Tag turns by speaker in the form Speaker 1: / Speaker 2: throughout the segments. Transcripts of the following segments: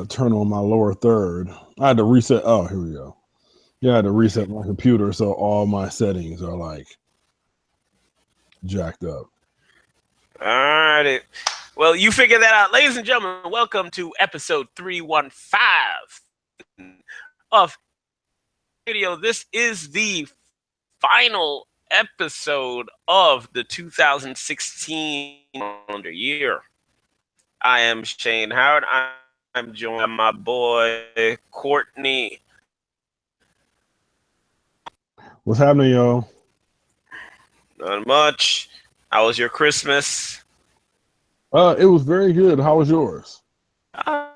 Speaker 1: turn on my lower third. I had to reset. Oh, here we go. Yeah, I had to reset my computer so all my settings are like jacked up.
Speaker 2: All right. Well, you figured that out. Ladies and gentlemen, welcome to episode 315 of video. This is the final episode of the 2016 calendar year. I am Shane Howard. I'm joined by my boy Courtney.
Speaker 1: What's happening, y'all?
Speaker 2: Not much. How was your Christmas?
Speaker 1: It was very good. How was yours?
Speaker 2: All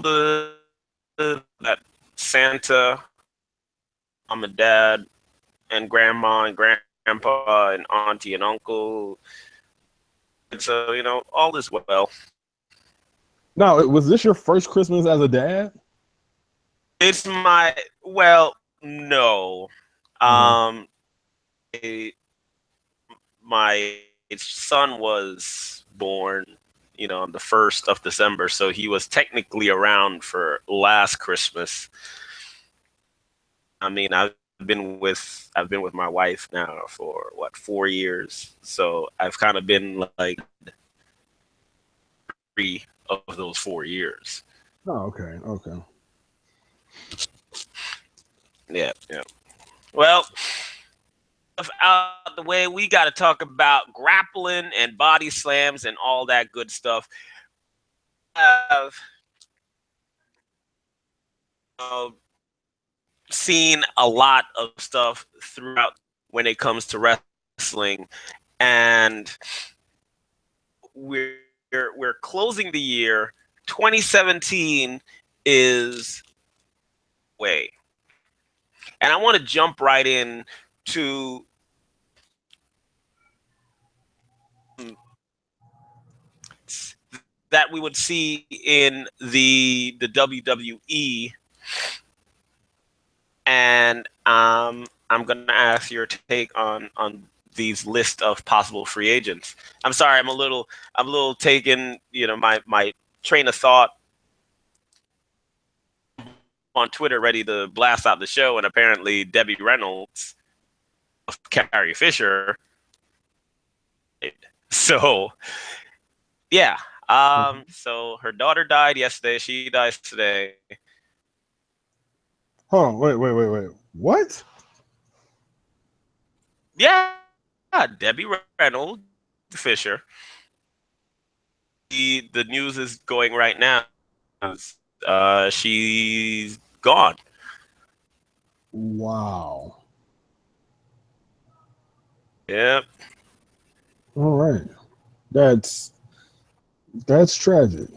Speaker 2: that Santa, mom and dad, and grandma and grandpa and auntie and uncle. And so, all is well.
Speaker 1: Now, was this your first Christmas as a dad?
Speaker 2: It's no. My son was born, on the 1st of December, so he was technically around for last Christmas. I mean, I've been with my wife now for 4 years, so I've kind of been like 3 of those 4 years.
Speaker 1: Oh, okay.
Speaker 2: Yeah. Well, out the way, we got to talk about grappling and body slams and all that good stuff. I've seen a lot of stuff throughout when it comes to wrestling, and we're closing the year. 2017 is way, and I want to jump right in to that we would see in the WWE, and I'm gonna ask your take on these list of possible free agents. I'm sorry, I'm a little taken, my train of thought on Twitter, ready to blast out the show, and apparently Debbie Reynolds of Carrie Fisher. So yeah. So her daughter died yesterday. She dies today.
Speaker 1: Hold on, wait. What?
Speaker 2: Yeah, Debbie Reynolds, Fisher. The news is going right now. She's gone.
Speaker 1: Wow.
Speaker 2: Yep.
Speaker 1: All right. That's tragic.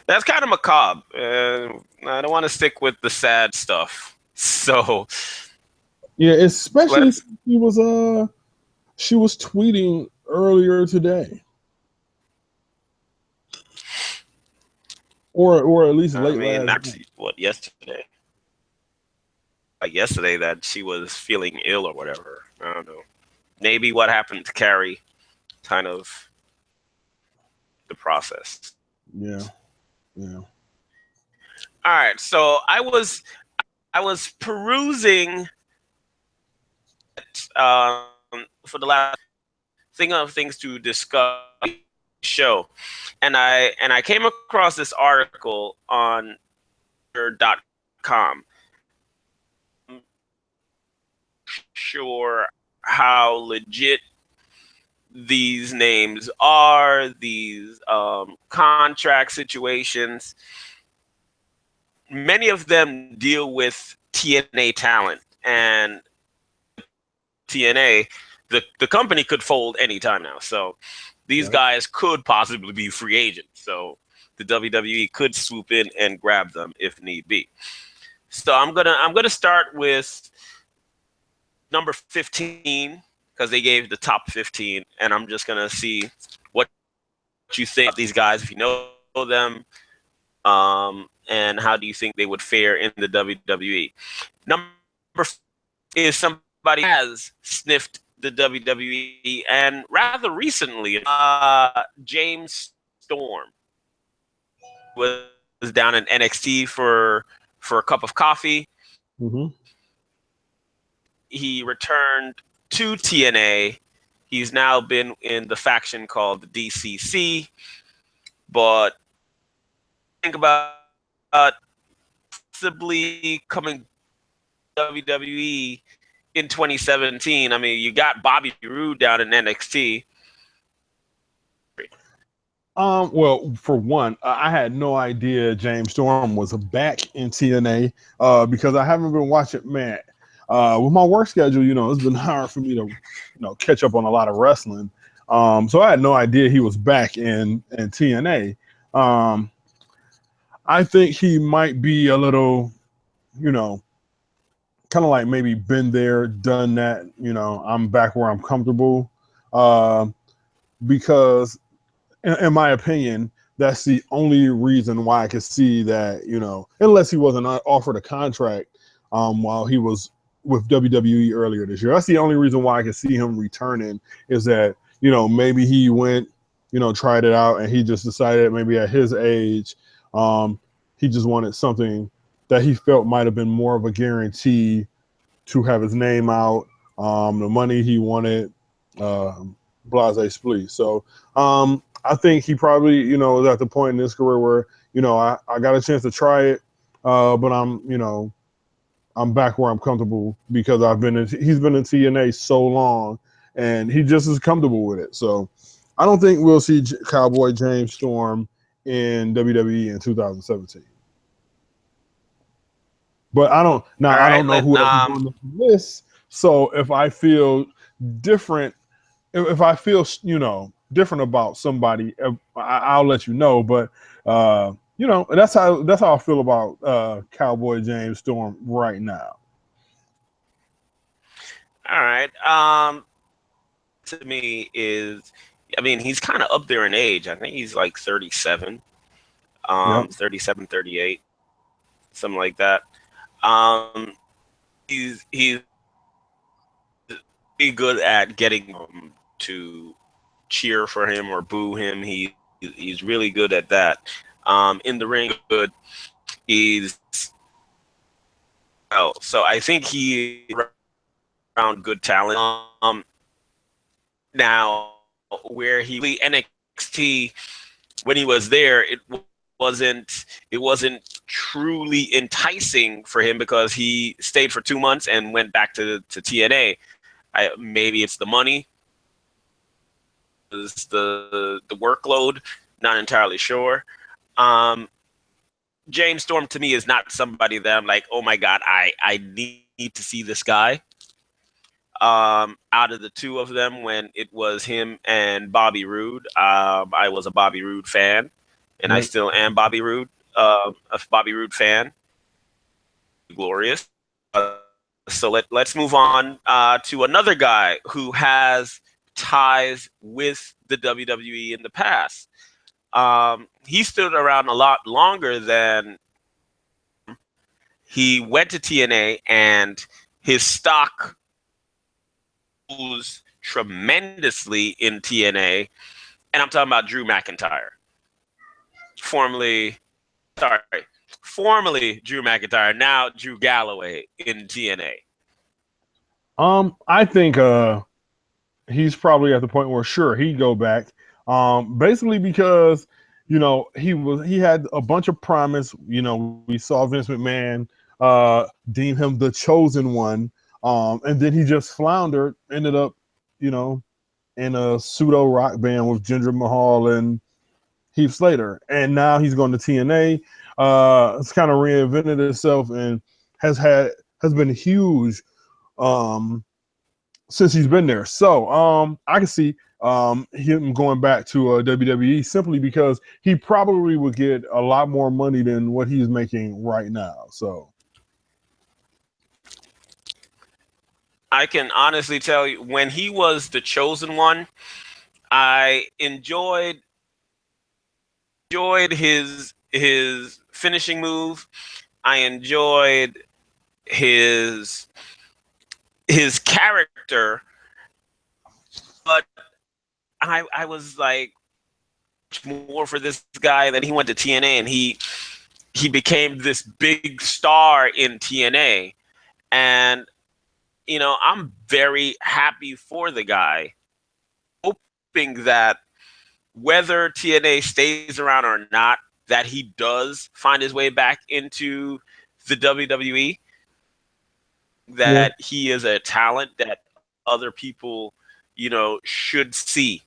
Speaker 2: That's kind of macabre. I don't want to stick with the sad stuff. So
Speaker 1: yeah, especially since she was tweeting earlier today, or at least late last night.
Speaker 2: Yesterday? Like yesterday, that she was feeling ill or whatever. I don't know. Maybe what happened to Carrie, kind of the process.
Speaker 1: Yeah.
Speaker 2: All right, so I was perusing for the last things to discuss show, and I came across this article on .com. I'm sure how legit these names are, these contract situations. Many of them deal with TNA talent, and TNA, the company could fold anytime now. So these guys could possibly be free agents. So the WWE could swoop in and grab them if need be. So I'm gonna start with number 15, because they gave the top 15, and I'm just gonna see what you think about these guys, if you know them, and how do you think they would fare in the WWE. Number is somebody has sniffed the WWE, and rather recently, James Storm was down in NXT for a cup of coffee.
Speaker 1: Mm-hmm.
Speaker 2: He returned to TNA. He's now been in the faction called the DCC, but think about possibly coming WWE in 2017. I mean, you got Bobby Roode down in NXT.
Speaker 1: Well, for one, I had no idea James Storm was back in TNA because I haven't been watching. Man, with my work schedule, it's been hard for me to, catch up on a lot of wrestling. So I had no idea he was back in TNA. I think he might be a little, kind of like maybe been there, done that. I'm back where I'm comfortable because in my opinion, that's the only reason why I could see that, unless he wasn't offered a contract while he was with WWE earlier this year. That's the only reason why I could see him returning is that, maybe he went, tried it out and he just decided maybe at his age, he just wanted something that he felt might have been more of a guarantee to have his name out, the money he wanted, blase splee. So, I think he probably, is at the point in his career where, I got a chance to try it, but I'm back where I'm comfortable because he's been in TNA so long and he just is comfortable with it. So I don't think we'll see Cowboy James Storm in WWE in 2017. But I don't know who else is on the list. So if I feel different, if I feel, different about somebody, I'll let you know. But that's how I feel about Cowboy James Storm right now.
Speaker 2: All right. To me is, I mean, he's kind of up there in age. I think he's like 37,
Speaker 1: Yep.
Speaker 2: 37, 38, something like that. Um, he's pretty good at getting to cheer for him or boo him. He's really good at that. In the ring, good. He's so I think he around good talent. Now where he NXT when he was there, wasn't it wasn't truly enticing for him because he stayed for 2 months and went back to TNA. Maybe it's the money, it's the workload. Not entirely sure. James Storm to me is not somebody that I'm like, oh my god, I need to see this guy. Out of the two of them, when it was him and Bobby Roode, I was a Bobby Roode fan, and I still am a Bobby Roode fan. Glorious. So let's move on to another guy who has ties with the WWE in the past. He stood around a lot longer than he went to TNA, and his stock rose tremendously in TNA. And I'm talking about Drew McIntyre, formerly Drew McIntyre, now Drew Galloway in TNA.
Speaker 1: I think he's probably at the point where sure he'd go back. Basically because he had a bunch of promise. We saw Vince McMahon deem him the chosen one, and then he just floundered. Ended up, in a pseudo rock band with Jinder Mahal and Heath Slater, and now he's going to TNA. It's kind of reinvented itself and has been huge since he's been there. So I can see him going back to WWE simply because he probably would get a lot more money than what he's making right now. So
Speaker 2: I can honestly tell you, when he was the chosen one, I enjoyed his finishing move. I enjoyed his character, but I was like more for this guy. Then he went to TNA and he became this big star in TNA. And I'm very happy for the guy, hoping that whether TNA stays around or not, that he does find his way back into the WWE,
Speaker 1: Yeah.
Speaker 2: that he is a talent that other people, should see.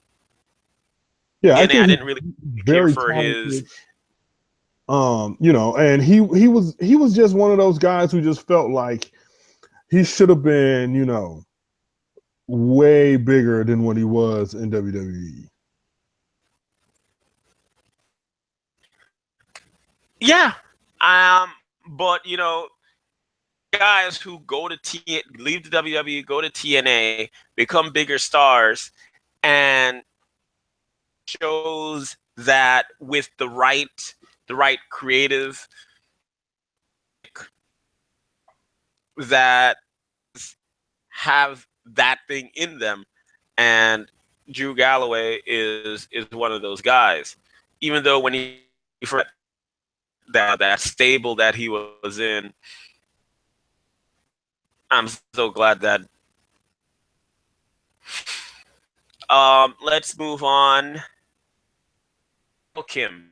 Speaker 1: Yeah, I
Speaker 2: TNA, I
Speaker 1: think he's
Speaker 2: didn't really care
Speaker 1: very
Speaker 2: for his.
Speaker 1: talented. And he was just one of those guys who just felt like he should have been, way bigger than what he was in WWE.
Speaker 2: Yeah. But guys who go to leave the WWE, go to TNA, become bigger stars, and shows that with the right creative, that have that thing in them. And Drew Galloway is one of those guys. Even though when he first that stable that he was in, I'm so glad that. Let's move on. Kim.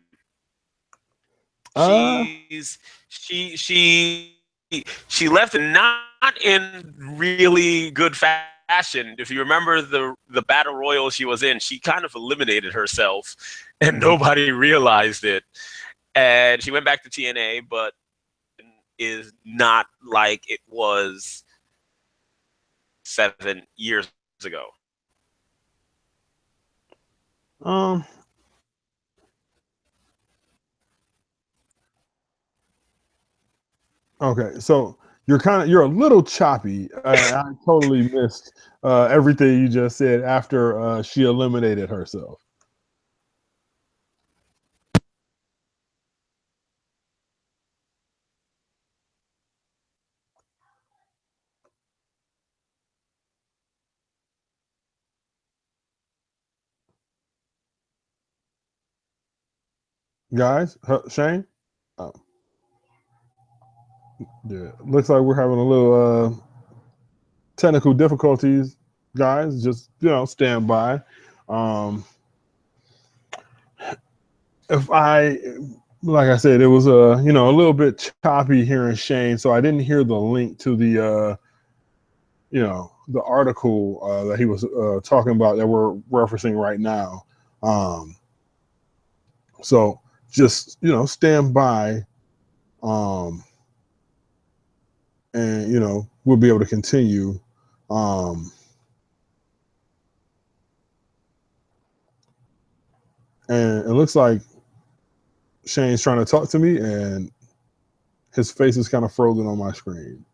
Speaker 1: Uh,
Speaker 2: She left not in really good fashion. If you remember the battle royal she was in, she kind of eliminated herself, and nobody realized it. And she went back to TNA, but is not like it was 7 years ago.
Speaker 1: um, okay, so you're a little choppy. I totally missed everything you just said after she eliminated herself. Guys, Shane. Oh, yeah. Looks like we're having a little technical difficulties, guys. Just stand by. Um, if I, like I said, it was a little bit choppy hearing Shane, so I didn't hear the link to the article that he was talking about that we're referencing right now. Um, so just stand by, um, and we'll be able to continue. Um, and it looks like Shane's trying to talk to me, and his face is kind of frozen on my screen.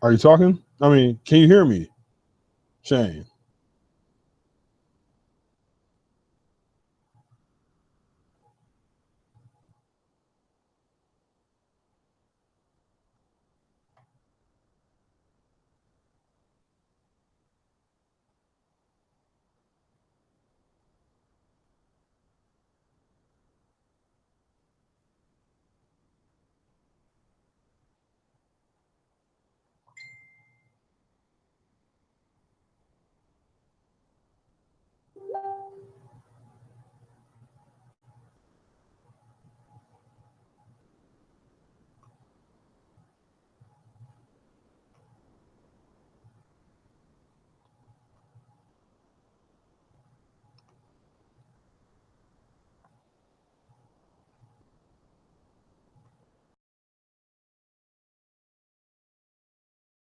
Speaker 1: Are you talking? I mean, can you hear me, Shane?